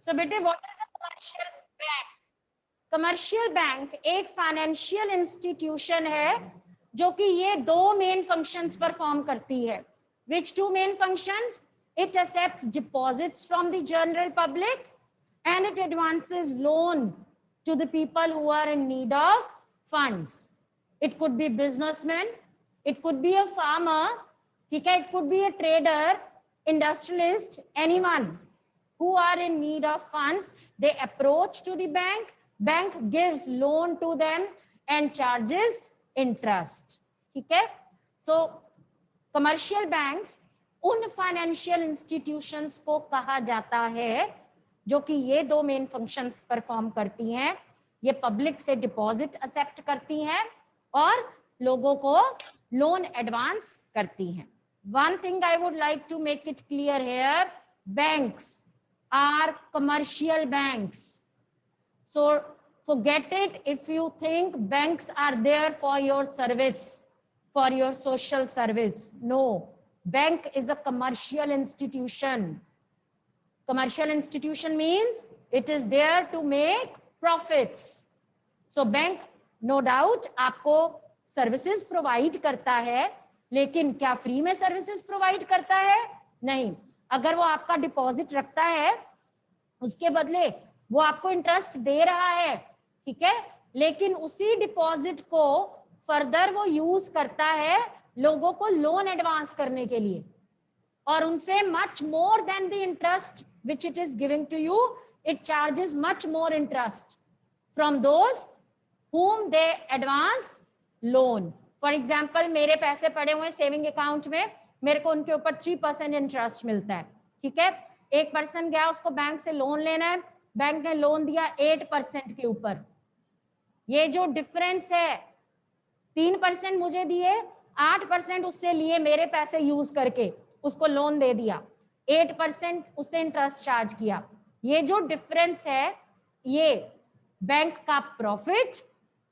सो बेटे what is a commercial bank? Commercial bank एक financial institution है जो कि ये दो मेन फंक्शंस परफॉर्म करती है. Which two main functions? It accepts deposits from the general public and it advances loan to the people who are in need of funds. It could be businessmen, it could be a farmer, ठीक है, it could be a trader, industrialist, anyone who are in need of funds. They approach to the bank, bank gives loan to them and charges interest. ठीक है. So commercial banks उन financial institutions को कहा जाता है जो कि ये दो मेन फंक्शंस परफॉर्म करती हैं. ये पब्लिक से डिपॉजिट एक्सेप्ट करती हैं और लोगों को लोन एडवांस करती हैं. One thing I would like to make it clear here, banks are commercial banks. So forget it if you think banks are there for your service, for your social service. No, bank is a commercial institution. Commercial institution means it is there to make profits. So bank no doubt आपको services provide करता है, लेकिन क्या free में services provide करता है? नहीं. अगर वो आपका डिपॉजिट रखता है उसके बदले वो आपको इंटरेस्ट दे रहा है, ठीक है, लेकिन उसी डिपॉजिट को फर्दर वो यूज करता है लोगों को लोन एडवांस करने के लिए, और उनसे much more than the interest which it is giving to you, it charges much more interest from those whom they advance loan. For example, मेरे पैसे पड़े हुए सेविंग अकाउंट में, मेरे को उनके ऊपर 3% इंटरेस्ट मिलता है. ठीक है, एक पर्सन गया उसको बैंक से लोन लेना है, बैंक ने लोन दिया 8% के ऊपर. ये जो डिफरेंस है, 3% मुझे दिए, 8% उससे लिए मेरे पैसे यूज करके उसको लोन दे दिया, 8% उससे इंटरेस्ट चार्ज किया. ये जो डिफरेंस है ये बैंक का प्रॉफिट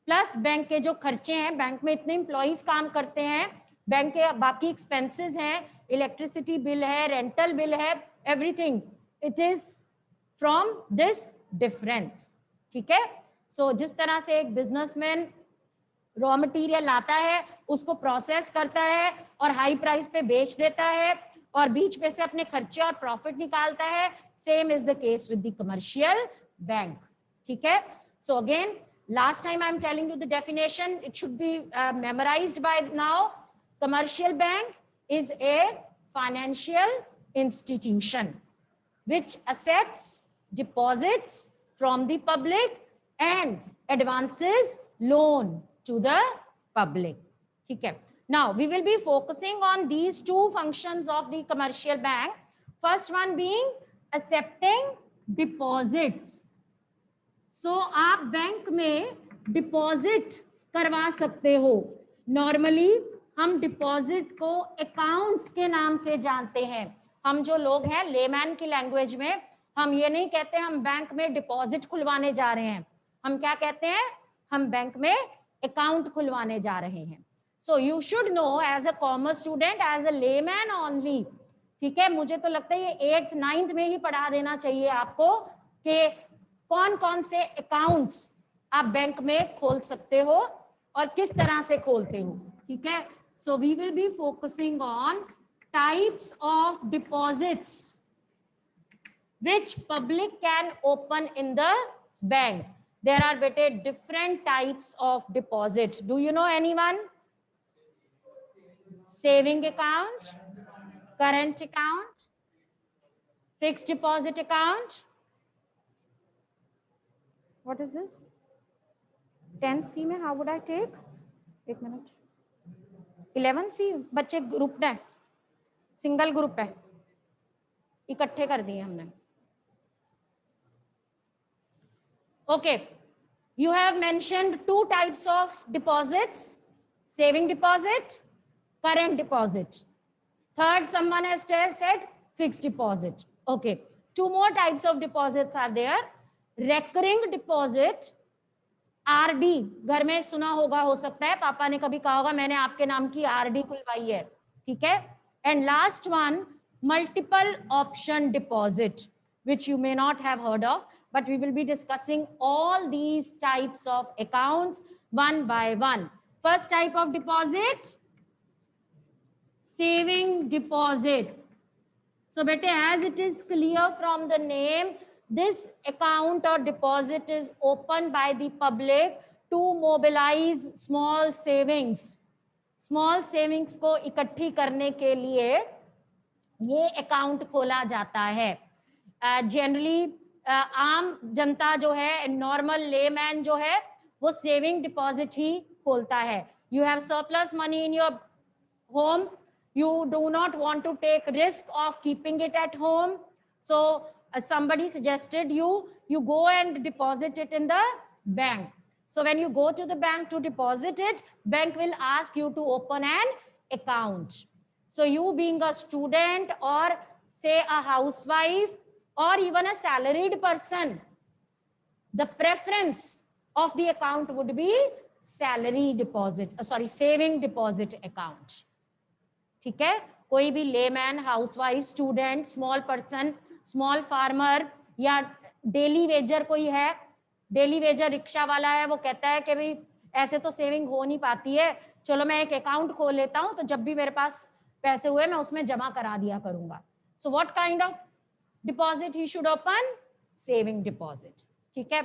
प्लस बैंक के जो खर्चे हैं, बैंक में इतने एम्प्लॉइज काम करते हैं, बैंक के बाकी एक्सपेंसेस हैं, इलेक्ट्रिसिटी बिल है, रेंटल बिल है, everything, it is from this difference. ठीक है. सो जिस तरह से एक बिजनेसमैन रॉ मटेरियल लाता है, उसको प्रोसेस करता है और हाई प्राइस पे बेच देता है और बीच में से अपने खर्चे और प्रॉफिट निकालता है, same is the case with the commercial bank. ठीक है. So again last time I am telling you the definition, it should be memorised by now. Commercial bank is a financial institution which accepts deposits from the public and advances loan to the public. ठीक है. Now we will be focusing on these two functions of the commercial bank. First one being accepting deposits. So आप bank में deposit करवा सकते हो. Normally हम deposit को accounts के नाम से जानते हैं. हम जो लोग हैं लेमैन की लैंग्वेज में, हम ये नहीं कहते हम बैंक में डिपॉजिट खुलवाने जा रहे हैं, हम क्या कहते हैं, हम बैंक में अकाउंट खुलवाने जा रहे हैं. So you should know as a commerce student, as a layman only. ठीक है. मुझे तो लगता है ये 8th 9th में ही पढ़ा देना चाहिए आपको कि कौन कौन से अकाउंट्स आप बैंक में खोल सकते हो और किस तरह से खोलते हो. ठीक है. So we will be focusing on types of deposits which public can open in the bank. There are bete different types of deposit. Do you know anyone? Saving account, current account, fixed deposit account. What is this? 10C में how would I take? एक minute. 11C बच्चे group है, single group है, इकट्ठे कर दिए हमने. Okay, you have mentioned 2 types of deposits, saving deposit, current deposit. Third someone has said fixed deposit. Okay, 2 more types of deposits are there. Recurring deposit, RD, घर में सुना होगा, हो सकता है पापा ने कभी कहा होगा मैंने आपके नाम की आरडी खुलवाई है. ठीक है. And last one, multiple option deposit, which you may not have heard of, but we will be discussing all these types of accounts one by one. First type of deposit, saving deposit. So bete, as it is clear from the name, this account or deposit is opened by the public to mobilize small savings. Small savings को इकट्ठी करने के लिए ये account खोला जाता है. Generally आम जनता जो है, नॉर्मल लेमैन जो है, वो सेविंग डिपॉजिट ही खोलता है. You have surplus money in your home, you do not want to take risk of keeping it at home, so somebody suggested you go and deposit it in the bank. So when you go to the bank to deposit it, bank will ask you to open an account. So you being a student or say a housewife or even a salaried person, the preference of the account would be salary deposit, saving deposit account. ठीक है, कोई भी layman, housewife, student, small person, small farmer या daily Vaser कोई है, daily Vaser rickshaw वाला है, वो कहता है कि भाई ऐसे तो सेविंग हो नहीं पाती है, चलो मैं एक अकाउंट खोल लेता हूं, तो जब भी मेरे पास पैसे हुए मैं उसमें जमा करा दिया करूंगा. So what kind of deposit he should open? Saving deposit. ठीक है,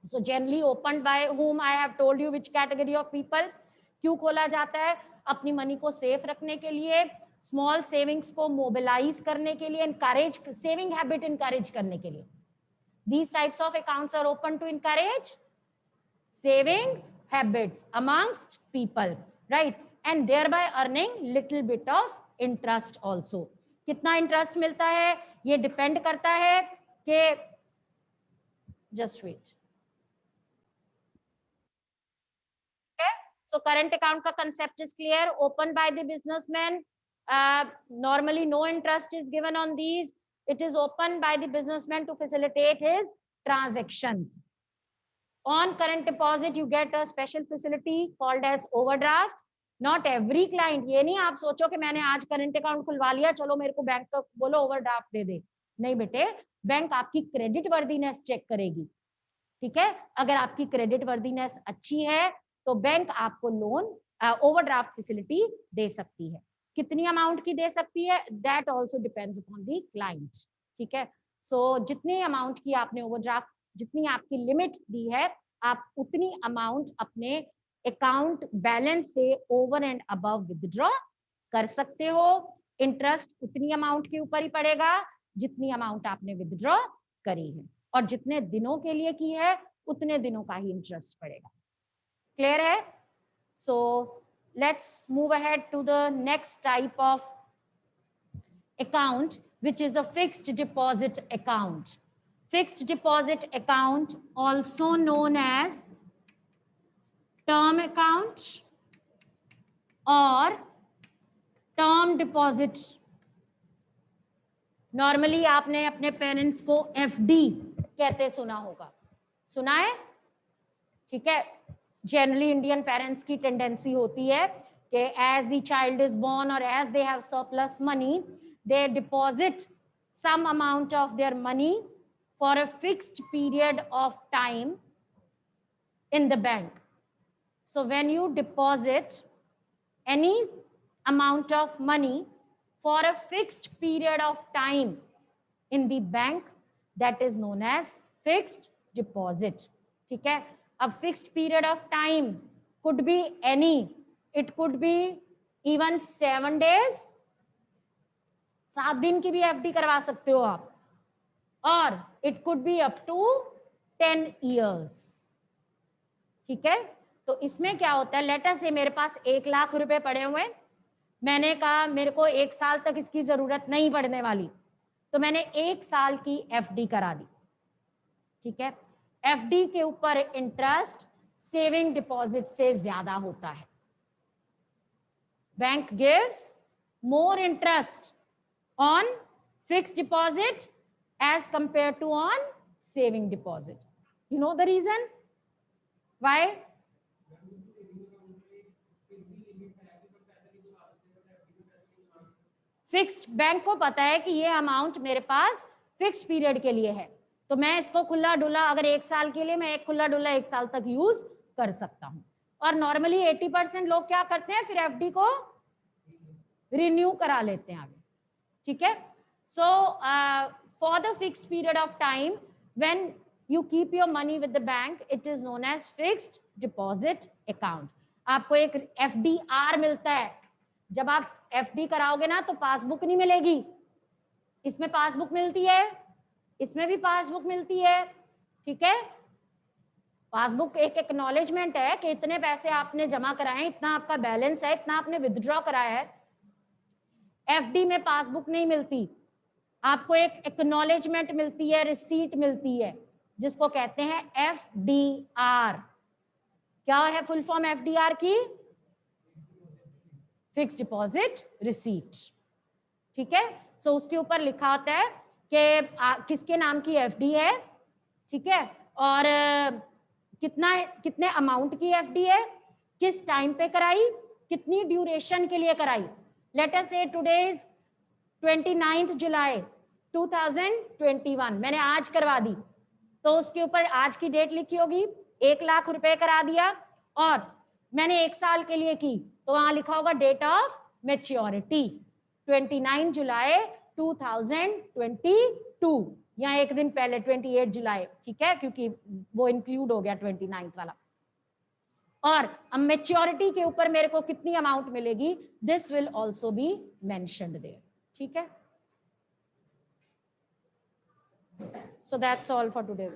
so generally open by whom I have told you which category of people. क्यों खोला जाता है? अपनी मनी को सेफ रखने के लिए, स्मॉल सेविंग्स को मोबिलाइज करने के लिए, एनकरेज, सेविंग हैबिट एनकरेज करने के लिए. These types of accounts are open to encourage saving habits amongst people, right? And thereby earning little bit of interest also. कितना इंटरेस्ट मिलता है ये डिपेंड करता है कि, just wait. So current account का concept is clear, opened by the businessman. Normally no interest is given on these. It is opened by the businessman to facilitate his transactions. On current deposit you get a special facility called as overdraft. Not every client, ये नहीं आप सोचो कि मैंने आज current account खुलवा लिया, चलो मेरे को बैंक का बोलो ओवरड्राफ्ट दे दे. नहीं बेटे, बैंक आपकी क्रेडिट वर्दीनेस चेक करेगी. ठीक है, अगर आपकी क्रेडिट वर्दीनेस अच्छी है तो बैंक आपको लोन ओवरड्राफ्ट फैसिलिटी दे सकती है. कितनी अमाउंट की दे सकती है, that also depends upon the client. ठीक है, सो जितनी अमाउंट की आपने ओवरड्राफ्ट, जितनी आपकी लिमिट दी है, आप उतनी अमाउंट अपने अकाउंट बैलेंस से ओवर एंड अबव विथड्रॉ कर सकते हो. इंटरेस्ट उतनी अमाउंट के ऊपर ही पड़ेगा जितनी अमाउंट आपने विथड्रॉ करी है, और जितने दिनों के लिए की है उतने दिनों का ही इंटरेस्ट पड़ेगा. क्लियर है? So let's move ahead to the next type of account, which is a fixed deposit account. Fixed deposit account, also known as term account or term deposit. Normally आपने अपने पेरेंट्स को FD कहते सुना होगा, सुना है? ठीक है, जनरली इंडियन पेरेंट्स की टेंडेंसी होती है कि as the child is born और as they have surplus money, they deposit some amount of their money for a fixed period of time in the bank. So when you deposit any amount of money for a fixed period of time in the bank, that is known as fixed deposit. ठीक है, अब fixed period of time could be any, it could be even 7 days, 7 दिन की भी FD करवा सकते हो आप, और it could be up to 10 years. ठीक है, तो इसमें क्या होता है, लेटर से मेरे पास 1 लाख रुपए पड़े हुए, मैंने कहा मेरे को 1 साल तक इसकी जरूरत नहीं पड़ने वाली, तो मैंने 1 साल की एफडी करा दी. ठीक है, एफडी के ऊपर इंटरेस्ट सेविंग डिपॉजिट से ज्यादा होता है. Bank gives more interest on fixed deposit as compared to on saving deposit. You know the reason why? Fixed, bank को पता है कि ये अमाउंट मेरे पास फिक्स्ड पीरियड के लिए है, तो मैं इसको खुला डुला अगर 1 साल के लिए, मैं एक खुला डुला 1 साल तक यूज कर सकता हूं। और नॉर्मली 80% लोग क्या करते हैं, फिर एफडी को रिन्यू करा लेते हैं आगे, ठीक है। So for the fixed period of time when you keep your money with the bank, it is known as fixed deposit account. आपको एक FDR मिलता है। जब आप FD कराओगे ना तो पासबुक नहीं मिलेगी, इसमें पासबुक मिलती है, इसमें भी पासबुक मिलती है, ठीक है। पासबुक एक एक्नॉलेजमेंट है कि इतने पैसे आपने जमा कराए, इतना आपका बैलेंस है, इतना आपने विथड्रॉ कराया है। FD में पासबुक नहीं मिलती, आपको एक एक्नॉलेजमेंट मिलती है, रिसीट मिलती है, जिसको कहते हैं FDR। क्या है फुल फॉर्म FDR की? फिक्स्ड डिपॉजिट रिसीट, ठीक है। सो उसके ऊपर लिखा होता है कि किसके नाम की FD है, ठीक है, और कितने अमाउंट की FD है, किस टाइम पे कराई, कितनी ड्यूरेशन के लिए कराई। लेट अस से टुडे इज 29 जुलाई 2021, मैंने आज करवा दी, तो उसके ऊपर आज की डेट लिखी होगी, 1 लाख रुपए करा दिया और मैंने 1 साल के लिए की, तो वहां लिखा होगा डेट ऑफ मैच्योरिटी 29 जुलाई 2022, या एक दिन पहले 28 जुलाई, ठीक है, क्योंकि वो इंक्लूड हो गया 29 वाला। और अब मैच्योरिटी के ऊपर मेरे को कितनी अमाउंट मिलेगी, this will also be mentioned there, ठीक है। So that's all for today.